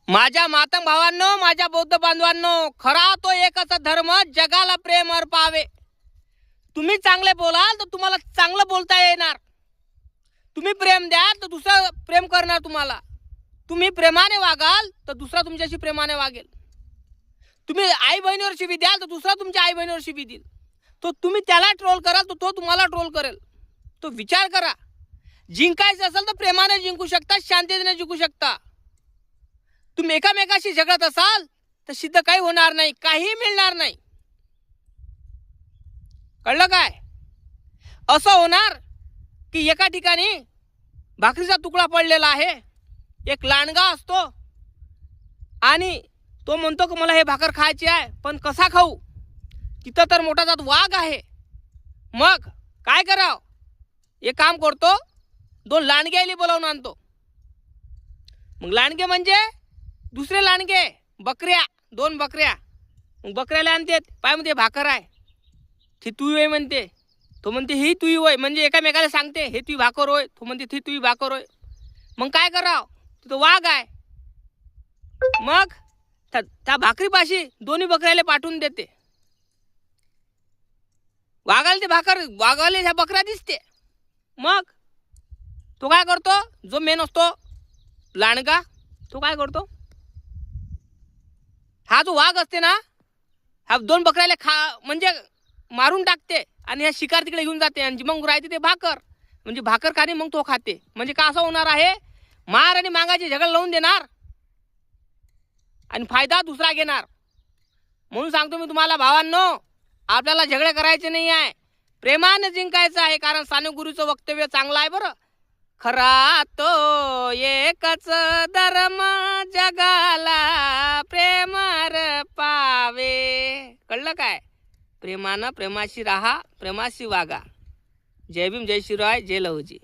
माझ्या मातंग भावांनो, माझ्या बौद्ध बांधवांनो, खरा तो एकच धर्म जगाला प्रेम अर्पावे. तुम्ही चांगले बोलाल तर तुम्हाला चांगलं बोलता येणार. तुम्ही प्रेम द्याल तर दुसरा प्रेम करणार तुम्हाला. तुम्ही प्रेमाने वागाल तर दुसरा तुमच्याशी प्रेमाने वागेल. तुम्ही आई बहिणीवर शिवी द्याल तर दुसरा तुमच्या आई बहिणीवर शिवी देईल. तो तुम्ही त्याला ट्रोल कराल तर तो तुम्हाला ट्रोल करेल. तो विचार करा. जिंकायचं असेल तर प्रेमाने जिंकू शकता, शांततेने जिंकू शकता. तुम्ही एकामेकाशी झगडत असाल तर सिद्ध काही होणार नाही, काही मिळणार नाही. कळलं काय? असं होणार की एका ठिकाणी भाकरीचा तुकडा पडलेला आहे. एक लांडगा असतो आणि तो म्हणतो की मला हे भाकर खायची आहे, पण कसा खाऊ? तिथं तर मोठा जात वाघ आहे. मग काय करावं? एक काम करतो, 2 लांडग्याला बोलावून आणतो. मग लांडगे म्हणजे दुसरे लांडगे, बकऱ्या, 2 बकऱ्या. मग बकऱ्याला आणते, पाय मध्ये भाकर आहे, ती तुई होय म्हणते. तो म्हणते ही तुई होय, म्हणजे एकामेकाला सांगते हे तुई भाकर होय. तो म्हणते ती तुई भाकर होय. मग काय करावं? तिथं वाघ आहे. मग त्या भाकरीपाशी दोन्ही बकऱ्याला पाठवून देते. वाघाला ते भाकर, वाघाला ह्या बकऱ्या दिसते. मग तो काय करतो? जो मेन असतो लांडगा, तो काय करतो? हा जो वाघ असते ना, हा 2 बकऱ्याला म्हणजे मारून टाकते आणि ह्या शिकार तिकडे घेऊन जाते आणि मग राहते ते भाकर. म्हणजे भाकर खाणे मग तो खाते. म्हणजे का असं होणार आहे? मार आणि मागाची झगड लावून देणार आणि फायदा दुसरा घेणार. म्हणून सांगतो मी तुम्हाला भावांनो, आपल्याला झगडे करायचे नाही आहे, प्रेमाने जिंकायचं आहे. कारण साने गुरुचं वक्तव्य चांगलं आहे बरं. खरा तो एकच धर्म जगाला प्रेम अर्पावे. कळलं काय? प्रेमानं प्रेमाशी राहा, प्रेमाशी वागा. जय भीम, जय शिवराय, जय लहुजी.